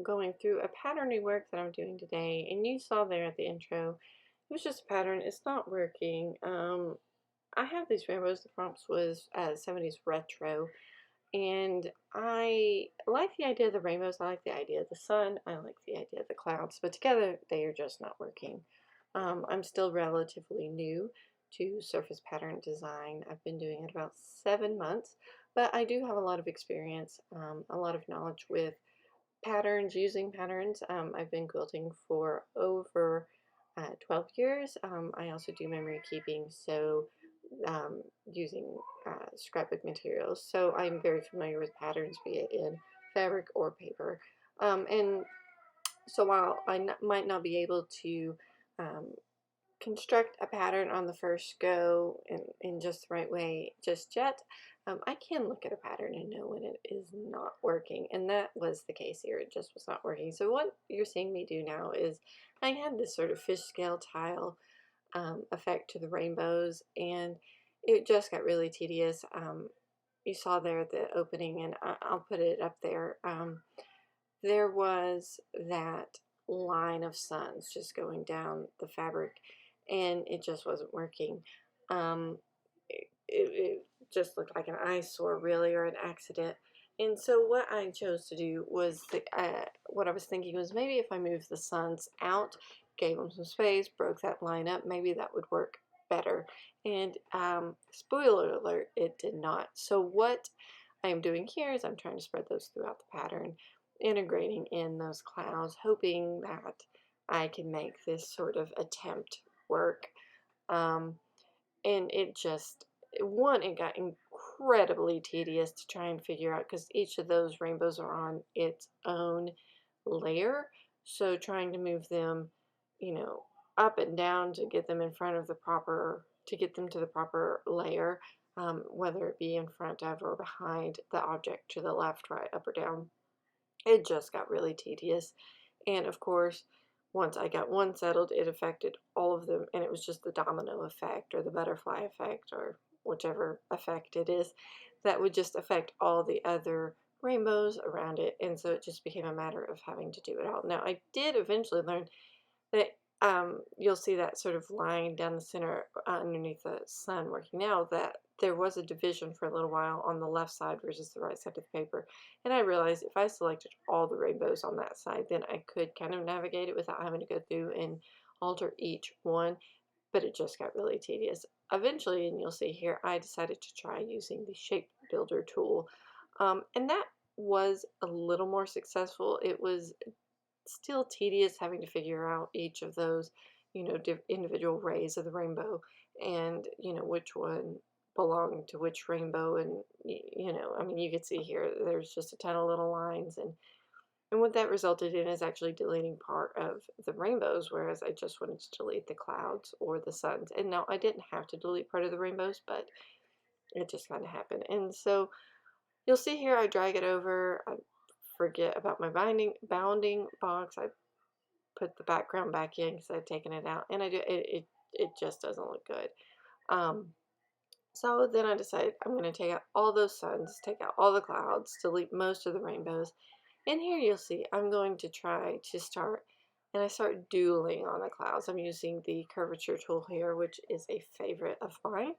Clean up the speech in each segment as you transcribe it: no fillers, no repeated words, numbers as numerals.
going through a pattern rework that I'm doing today, and you saw there at the intro, it was just a pattern. It's not working. I have these rainbows. The prompts was 70s retro, and I like the idea of the rainbows. I like the idea of the sun. I like the idea of the clouds, but together they are just not working. I'm still relatively new to surface pattern design. I've been doing it about 7 months, but I do have a lot of experience, a lot of knowledge with patterns, using patterns. I've been quilting for over 12 years. I also do memory keeping, so using scrapbook materials. So I'm very familiar with patterns, be it in fabric or paper. And so while I might not be able to um, construct a pattern on the first go in just the right way just yet, I can look at a pattern and know when it is not working, and that was the case here. It just was not working. So what you're seeing me do now is I had this sort of fish scale tile effect to the rainbows, and it just got really tedious. You saw there the opening, and I'll put it up there. There was that line of suns just going down the fabric, and it just wasn't working. It just looked like an eyesore, really, or an accident. And so what I chose to do was, what I was thinking was, maybe if I moved the suns out, gave them some space, broke that line up, maybe that would work better. And spoiler alert, it did not. So what I am doing here is I'm trying to spread those throughout the pattern, integrating in those clouds, hoping that I can make this sort of attempt work. Um, and it just, one, it got incredibly tedious to try and figure out, because each of those rainbows are on its own layer. So trying to move them, up and down to get them in front of the proper, to get them to the proper layer, whether it be in front of or behind the object, to the left, right, up or down, it just got really tedious. And of course, once I got one settled, it affected all of them, and it was just the domino effect or the butterfly effect or whichever effect it is that would just affect all the other rainbows around it. And so it just became a matter of having to do it all. Now, I did eventually learn that you'll see that sort of line down the center underneath the sun working now, that there was a division for a little while on the left side versus the right side of the paper. And I realized if I selected all the rainbows on that side, then I could kind of navigate it without having to go through and alter each one, but it just got really tedious. Eventually, and you'll see here, I decided to try using the shape builder tool, and that was a little more successful. It was still tedious having to figure out each of those, individual rays of the rainbow, and which one belonged to which rainbow. And I mean, you can see here there's just a ton of little lines, and what that resulted in is actually deleting part of the rainbows, whereas I just wanted to delete the clouds or the suns. And now I didn't have to delete part of the rainbows, but it just kind of happened. And so you'll see here I drag it over. I forget about my bounding box. I put the background back in because I'd taken it out, and it just doesn't look good. Um, so then I decided I'm going to take out all those suns, take out all the clouds, delete most of the rainbows. And here you'll see I'm going to try to start, and I start doodling on the clouds. I'm using the curvature tool here, which is a favorite of mine.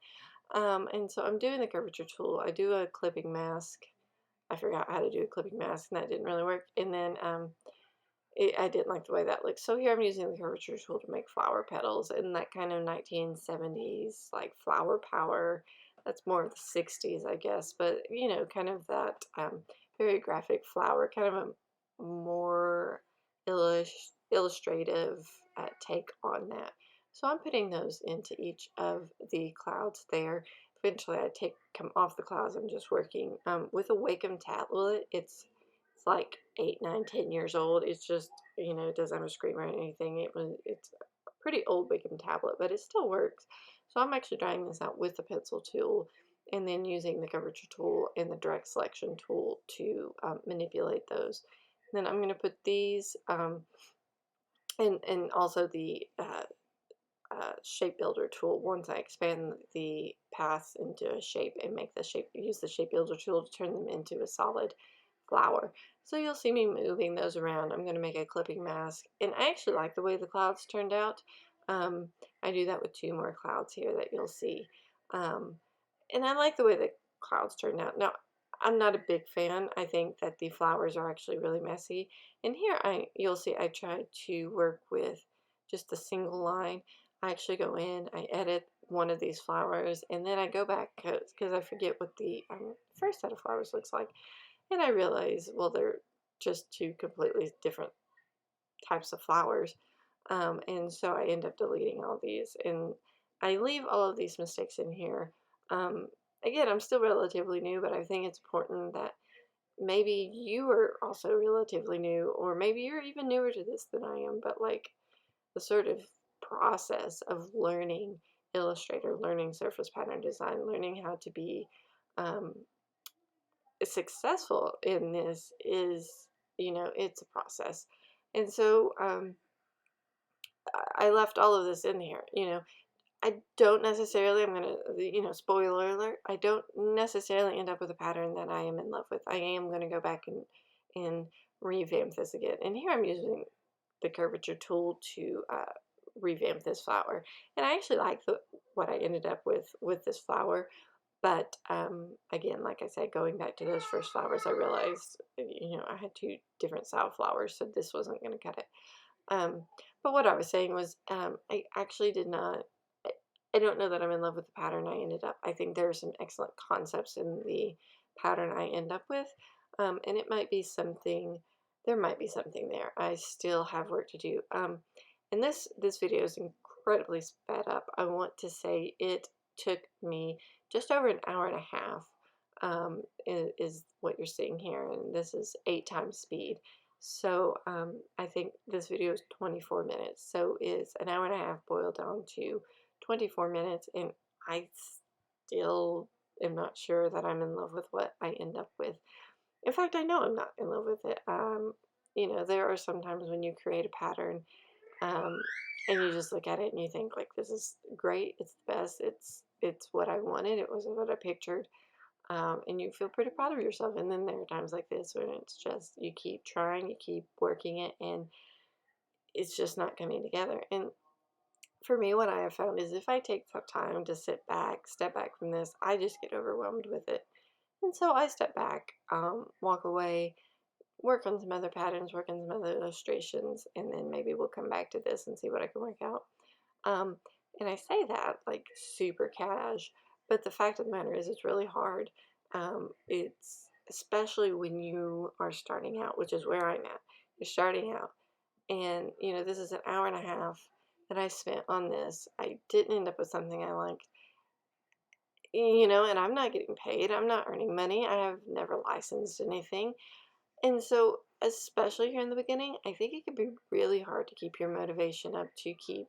And so I'm doing the curvature tool. I do a clipping mask. I forgot how to do a clipping mask, and that didn't really work. And then I didn't like the way that looked. So here I'm using the curvature tool to make flower petals in that kind of 1970s, like flower power. That's more of the 60s, I guess, but kind of that very graphic flower, kind of a more illustrative take on that. So I'm putting those into each of the clouds there. Eventually I come off the clouds. I'm just working with a Wacom tablet. It's like 8, 9, 10 years old. It's just, it doesn't have a screen or anything. It's a pretty old Wacom tablet, but it still works. So I'm actually drawing this out with the pencil tool, and then using the curvature tool and the direct selection tool to manipulate those. And then I'm going to put these, and also the shape builder tool. Once I expand the paths into a shape and make the shape, use the shape builder tool to turn them into a solid flower. So you'll see me moving those around. I'm going to make a clipping mask, and I actually like the way the clouds turned out. Um, I do that with 2 more clouds here that you'll see. Um, and I like the way the clouds turned out. Now, I'm not a big fan. I think that the flowers are actually really messy. And here you'll see I tried to work with just a single line. I actually go in, I edit one of these flowers, and then I go back because I forget what the first set of flowers looks like. And I realize, well, they're just 2 completely different types of flowers. And so I end up deleting all these, and I leave all of these mistakes in here. Um, Again, I'm still relatively new, but I think it's important that maybe you are also relatively new, or maybe you're even newer to this than I am, but like the sort of process of learning Illustrator, learning surface pattern design, learning how to be um, successful in this is, it's a process. And so I left all of this in here. I don't necessarily, I'm going to, spoiler alert, I don't necessarily end up with a pattern that I am in love with. I am going to go back and revamp this again. And here I'm using the curvature tool to revamp this flower. And I actually like what I ended up with this flower. But again, like I said, going back to those first flowers, I realized, I had 2 different style flowers, so this wasn't going to cut it. Um, but what I was saying was, I actually did not, I don't know that I'm in love with the pattern I ended up. I think there are some excellent concepts in the pattern I end up with, and it might be something, there might be something there. I still have work to do. And this video is incredibly sped up. I want to say it took me just over an hour and a half, is what you're seeing here, and this is 8 times speed. So I think this video is 24 minutes. So it's an hour and a half boiled down to 24 minutes, and I still am not sure that I'm in love with what I end up with. In fact, I know I'm not in love with it. There are some times when you create a pattern, um, and you just look at it and you think like, this is great, it's the best, it's what I wanted, it was what I pictured. And you feel pretty proud of yourself. And then there are times like this when it's just, you keep trying, you keep working it, and it's just not coming together. And for me, what I have found is if I take some time to step back from this, I just get overwhelmed with it. And so I step back, walk away, work on some other patterns, work on some other illustrations, and then maybe we'll come back to this and see what I can work out. Um, and I say that like super cash, but the fact of the matter is it's really hard. It's especially when you are starting out, which is where I'm at. You're starting out, and this is an hour and a half that I spent on this. I didn't end up with something I liked, and I'm not getting paid. I'm not earning money. I have never licensed anything. And so, especially here in the beginning, I think it can be really hard to keep your motivation up, to keep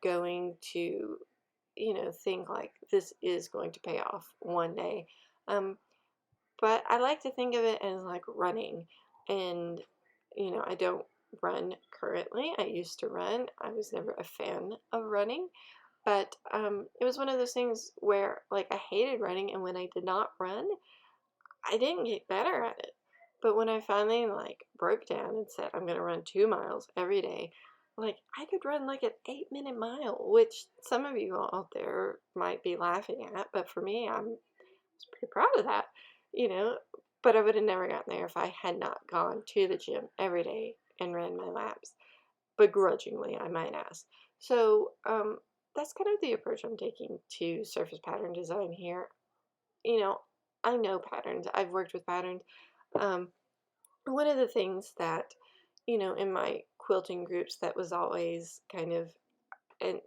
going, to, think like this is going to pay off one day. But I like to think of it as like running. And, I don't run currently. I used to run. I was never a fan of running. But it was one of those things where, like, I hated running. And when I did not run, I didn't get better at it. But when I finally, like, broke down and said, I'm going to run 2 miles every day, like, I could run like an 8-minute mile, which some of you out there might be laughing at. But for me, I was pretty proud of that, you know. But I would have never gotten there if I had not gone to the gym every day and ran my laps. Begrudgingly, I might ask. So that's kind of the approach I'm taking to surface pattern design here. You know, I know patterns. I've worked with patterns. Um, One of the things that, in my quilting groups that was always kind of, and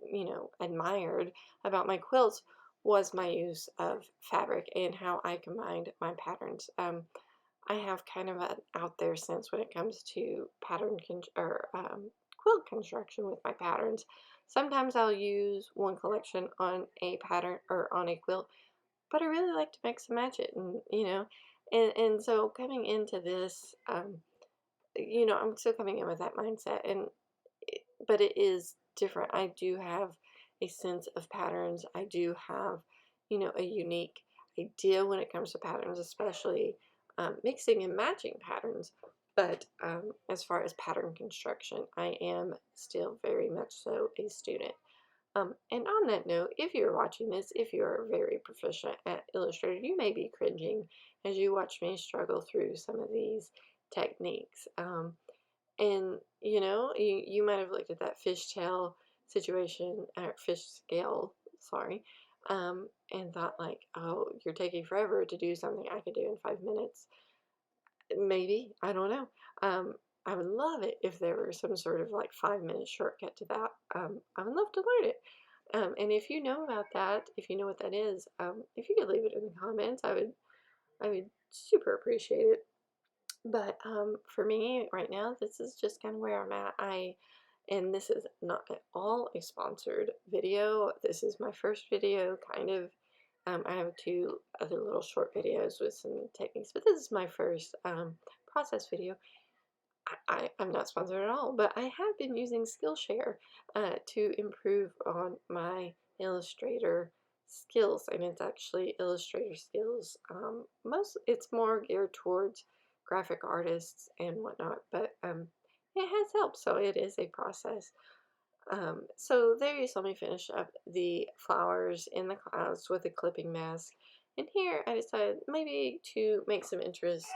admired about my quilts was my use of fabric and how I combined my patterns. I have kind of an out there sense when it comes to quilt construction with my patterns. Sometimes I'll use one collection on a pattern or on a quilt, but I really like to mix and match it, and and so coming into this, I'm still coming in with that mindset, but it is different. I do have a sense of patterns. I do have, a unique idea when it comes to patterns, especially mixing and matching patterns. But as far as pattern construction, I am still very much so a student. And on that note, if you're watching this, if you're very proficient at Illustrator, you may be cringing as you watch me struggle through some of these techniques. And you might have looked at that fishtail situation, or fish scale, sorry, and thought like, oh, you're taking forever to do something I could do in 5 minutes. Maybe, I don't know. I would love it if there were some sort of like 5 minute shortcut to that. I would love to learn it. And if you know about that, if you know what that is, if you could leave it in the comments, I would super appreciate it. But for me right now, this is just kind of where I'm at. And this is not at all a sponsored video. This is my first video, kind of. I have 2 other little short videos with some techniques, but this is my first process video. I'm not sponsored at all, but I have been using Skillshare to improve on my Illustrator skills, and it's actually Illustrator skills. It's more geared towards graphic artists and whatnot, but it has helped, so it is a process. So there you saw me finish up the flowers in the clouds with a clipping mask. And here I decided maybe to make some interest,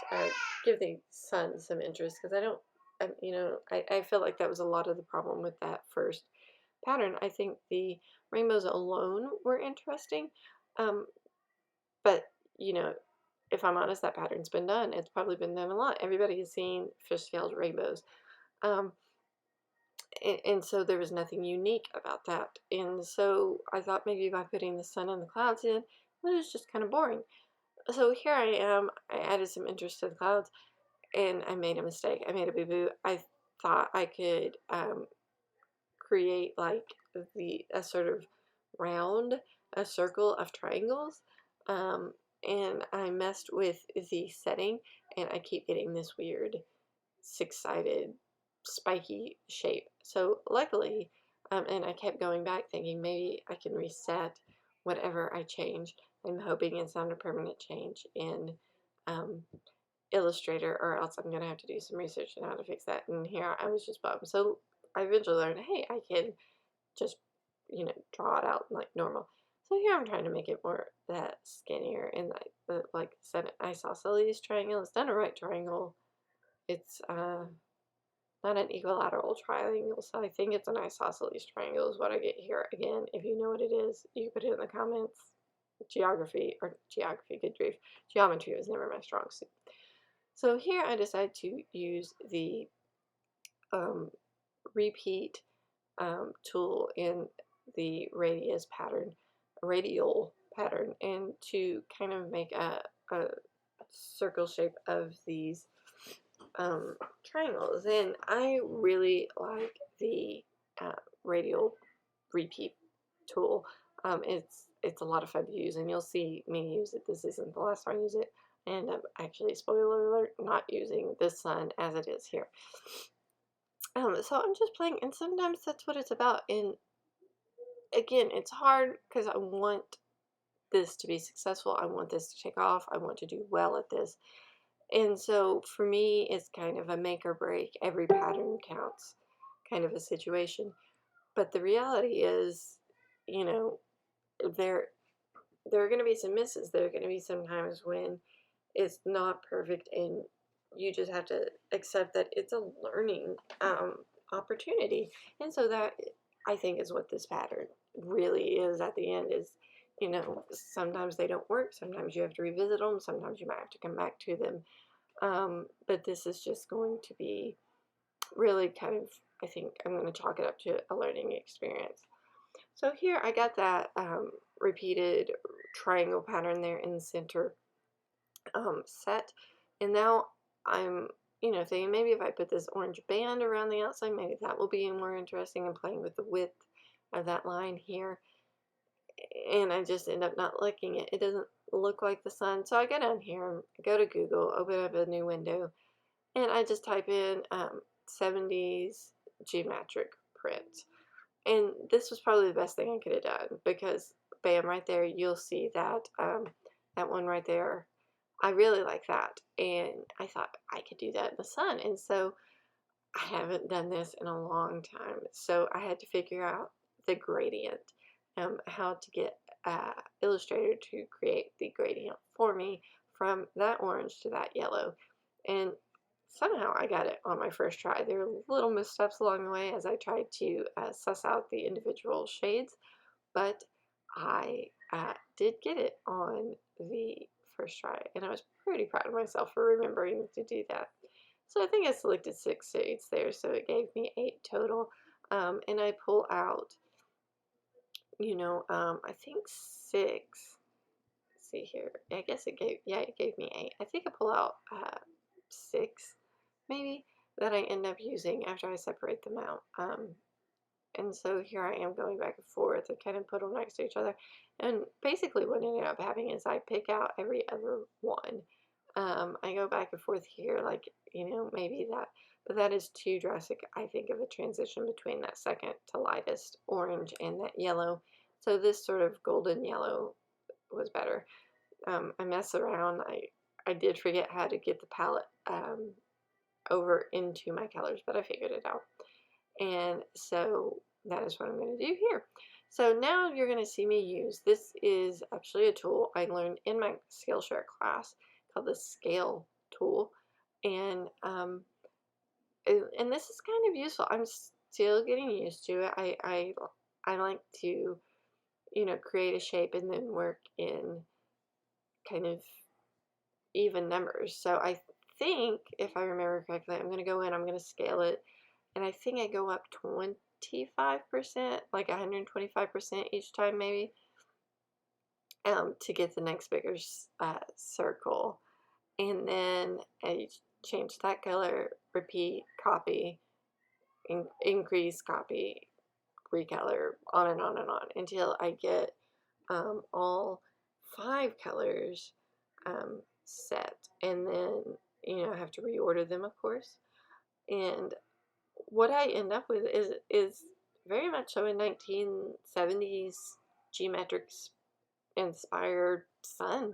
give the sun some interest, because I don't, I feel like that was a lot of the problem with that first pattern. I think the rainbows alone were interesting, um, but, if I'm honest, that pattern's been done. It's probably been done a lot. Everybody has seen fish-scaled rainbows. Um, and so there was nothing unique about that. And so I thought maybe by putting the sun and the clouds in, well, it was just kind of boring. So here I am. I added some interest to the clouds, and I made a mistake. I made a boo-boo. I thought I could create like a sort of round, a circle of triangles, and I messed with the setting, and I keep getting this weird six-sided spiky shape. So luckily, and I kept going back thinking maybe I can reset whatever I change. I'm hoping it's not a permanent change in um, Illustrator, or else I'm going to have to do some research on how to fix that. And here I was just bummed. So I eventually learned, hey, I can just, draw it out like normal. So here I'm trying to make it more that skinnier, and like said, isosceles triangle. It's not a right triangle. It's not an equilateral triangle, so I think it's an isosceles triangle is what I get here. Again, if you know what it is, you put it in the comments. Geography, good grief. Geometry was never my strong suit. So here I decided to use the repeat tool in the radial pattern, and to kind of make a circle shape of these triangles. And I really like the radial repeat tool. It's a lot of fun to use, and you'll see me use it. This isn't the last time I use it, and I'm actually, spoiler alert, not using the sun as it is here. So I'm just playing, and sometimes that's what it's about. And again, it's hard because I want this to be successful. I want this to take off. I want to do well at this. And so for me, it's kind of a make or break. Every pattern counts kind of a situation. But the reality is, there are going to be some misses. There are going to be some times when it's not perfect, and you just have to accept that it's a learning opportunity. And so that, I think, is what this pattern really is at the end. Is, sometimes they don't work. Sometimes you have to revisit them. Sometimes you might have to come back to them. But this is just going to be really kind of, I think I'm going to chalk it up to a learning experience. So here I got that repeated triangle pattern there in the center set. And now I'm, thinking maybe if I put this orange band around the outside, maybe that will be more interesting, and playing with the width of that line here. And I just end up not liking it. It doesn't look like the sun. So I go down here, go to Google, open up a new window, and I just type in 70s geometric print. And this was probably the best thing I could have done, because bam, right there, you'll see that that one right there. I really like that, and I thought I could do that in the sun. And so I haven't done this in a long time, so I had to figure out the gradient, how to get Illustrator to create the gradient for me from that orange to that yellow. And somehow I got it on my first try. There were little missteps along the way as I tried to suss out the individual shades, but I did get it on the first try, and I was pretty proud of myself for remembering to do that. So I think I selected 6 shades there, so it gave me 8 total. And I pull out, I think 6. Let's see here. I guess it gave me 8. I think I pull out 6, maybe, that I end up using after I separate them out. And so here I am going back and forth and kind of put them next to each other. And basically what I ended up having is I pick out every other one. I go back and forth here, like, maybe that, but that is too drastic, I think, of a transition between that second to lightest orange and that yellow. So this sort of golden yellow was better. I mess around. I did forget how to get the palette over into my colors, but I figured it out. And so that is what I'm going to do here. So now you're going to see me use, this is actually a tool I learned in my Skillshare class called the scale tool. And this is kind of useful. I'm still getting used to it. I like to, create a shape and then work in kind of even numbers. So I think, if I remember correctly, I'm going to go in, I'm going to scale it, and I think I go up 25%, like 125% each time maybe, to get the next bigger circle. And then I change that color, repeat, copy, increase, copy, recolor, on and on and on until I get all 5 colors set. And then, I have to reorder them, of course. And what I end up with is very much so a 1970s geometric inspired sun.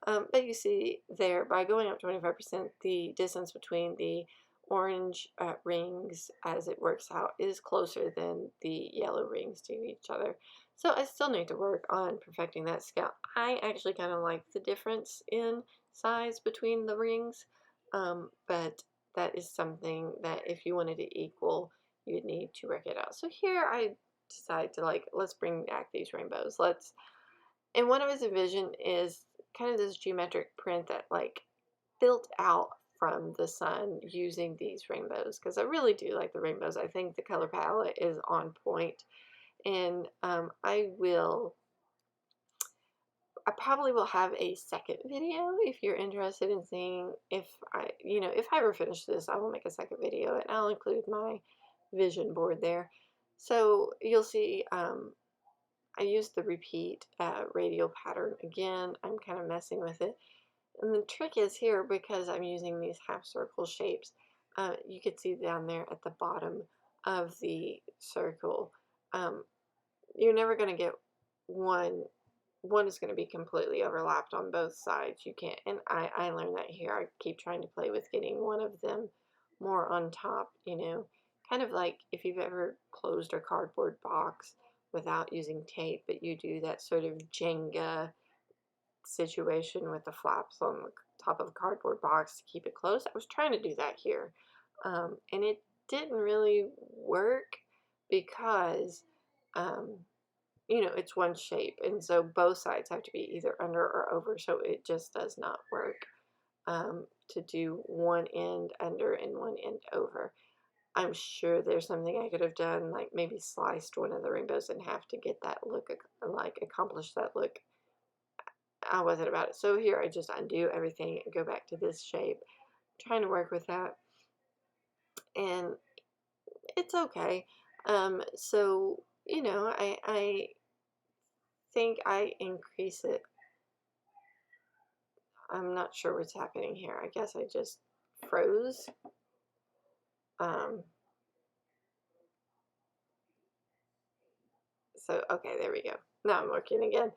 But you see there, by going up 25%, the distance between the orange rings, as it works out, is closer than the yellow rings to each other. So I still need to work on perfecting that scale. I actually kind of like the difference in size between the rings, but that is something that if you wanted to equal, you'd need to work it out. So here I decide to, like, let's bring back these rainbows. And what I was envisioning is kind of this geometric print that, like, built out from the sun using these rainbows, because I really do like the rainbows. I think the color palette is on point, and I probably will have a second video if you're interested in seeing if if I ever finish this, I will make a second video and I'll include my vision board there. So you'll see I used the repeat radial pattern again. I'm kind of messing with it. And the trick is here, because I'm using these half circle shapes, you can see down there at the bottom of the circle, you're never going to get one is going to be completely overlapped on both sides. You can't, and I learned that here. I keep trying to play with getting one of them more on top, kind of like if you've ever closed a cardboard box without using tape, but you do that sort of Jenga situation with the flaps on the top of a cardboard box to keep it closed. I was trying to do that here, and it didn't really work because it's one shape, and so both sides have to be either under or over, so it just does not work to do one end under and one end over. I'm sure there's something I could have done, like maybe sliced one of the rainbows in half to get that look, like accomplish that look. I wasn't about it. So here I just undo everything and go back to this shape. I'm trying to work with that, and it's okay. So I think I increase it. I'm not sure what's happening here. I guess I just froze. So, okay, there we go. Now I'm working again.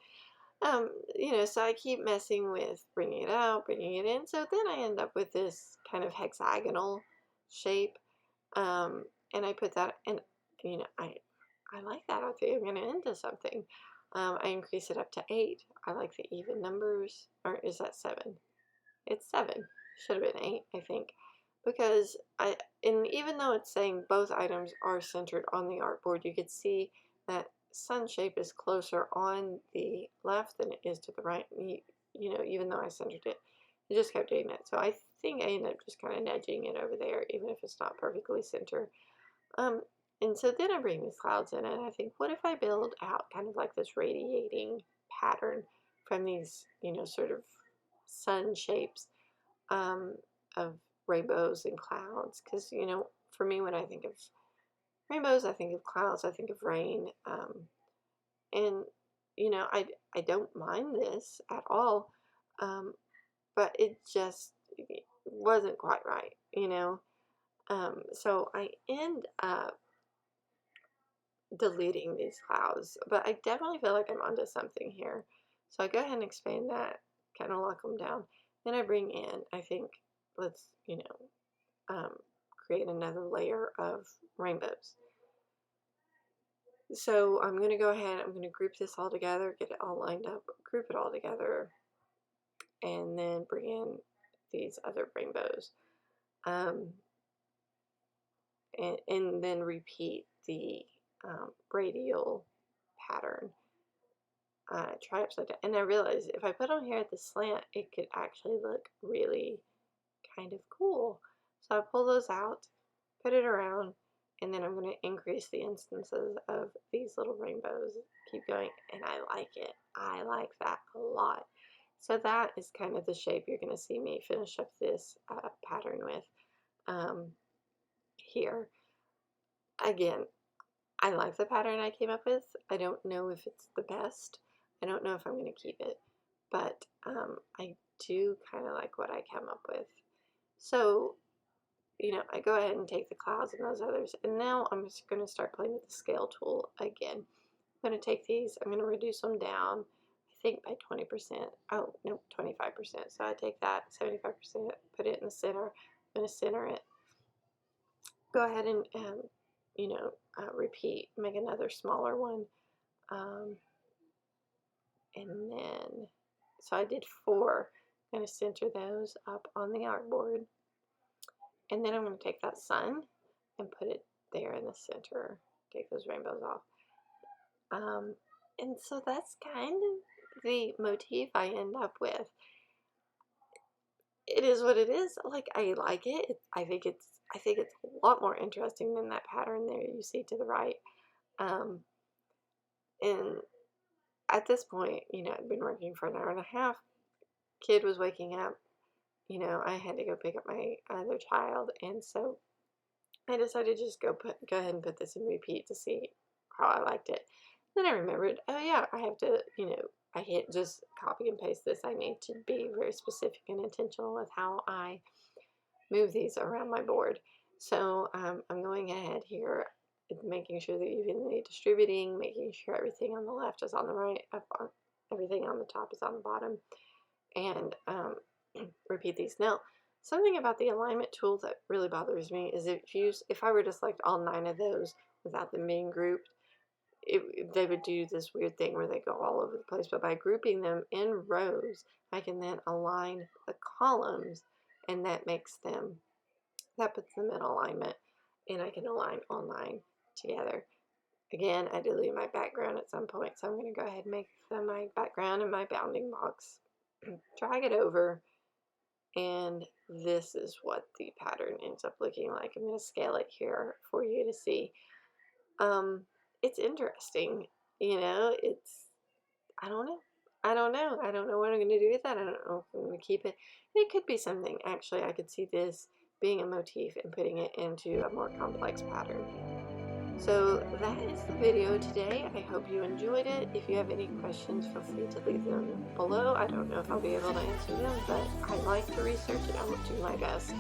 You know, so I keep messing with bringing it out, bringing it in. So then I end up with this kind of hexagonal shape. Um, and I put that, and you know, I like that. I think I'm going to into something. I increase it up to 8. I like the even numbers. Or is that 7? It's 7. Should have been 8, I think. Because and even though it's saying both items are centered on the artboard, you could see that sun shape is closer on the left than it is to the right. You know, even though I centered it, it just kept doing that. So I think I ended up just kind of nudging it over there, even if it's not perfectly centered. And so then I bring these clouds in, and I think, what if I build out kind of like this radiating pattern from these, you know, sort of sun shapes of rainbows and clouds? Because, you know, for me, when I think of rainbows, I think of clouds, I think of rain. And, you know, I don't mind this at all, but it just wasn't quite right, you know. So I end up deleting these clouds, but I definitely feel like I'm onto something here. So I go ahead and expand that, kind of lock them down. Then I bring in, I think, let's, you know, create another layer of rainbows. So I'm going to go ahead, I'm going to group this all together, get it all lined up, group it all together, and then bring in these other rainbows. And then repeat the radial pattern. Try upside down. And I realized if I put on here at the slant, it could actually look really kind of cool. So I pull those out, put it around, and then I'm going to increase the instances of these little rainbows. Keep going, and I like it. I like that a lot. So that is kind of the shape you're going to see me finish up this pattern with here. Again, I like the pattern I came up with. I don't know if it's the best. I don't know if I'm going to keep it, but I do kind of like what I came up with. So, you know, I go ahead and take the clouds and those others, and now I'm just going to start playing with the scale tool again. I'm going to take these, I'm going to reduce them down, I think by 20%. Oh, no, 25%. So I take that 75%, put it in the center. I'm going to center it. Go ahead and you know, repeat, make another smaller one, and then, so I did 4. I'm going to center those up on the artboard, and then I'm going to take that sun and put it there in the center, take those rainbows off, and so that's kind of the motif I end up with. It is what it is. Like, I like it. I think it's a lot more interesting than that pattern there you see to the right. And at this point, you know, I'd been working for an hour and a half. Kid was waking up. You know, I had to go pick up my other child, and so I decided to just go ahead and put this in repeat to see how I liked it. Then I remembered, oh yeah, I have to, you know, I can't just copy and paste this. I need to be very specific and intentional with how I move these around my board. So I'm going ahead here, making sure that evenly distributing, making sure everything on the left is on the right, everything on the top is on the bottom, and repeat these. Now, something about the alignment tool that really bothers me is if I were to select all 9 of those without them being grouped, they would do this weird thing where they go all over the place. But by grouping them in rows, I can then align the columns, and that puts them in alignment, and I can align all 9 together. Again, I delete my background at some point, so I'm going to go ahead and make my background and my bounding box. Drag it over, and this is what the pattern ends up looking like. I'm going to scale it here for you to see. It's interesting, you know. I don't know. I don't know what I'm going to do with that. I don't know if I'm going to keep it. It could be something. Actually, I could see this being a motif and putting it into a more complex pattern. So that is the video today. I hope you enjoyed it. If you have any questions, feel free to leave them below. I don't know if I'll be able to answer them, but I like to research and I will do my best.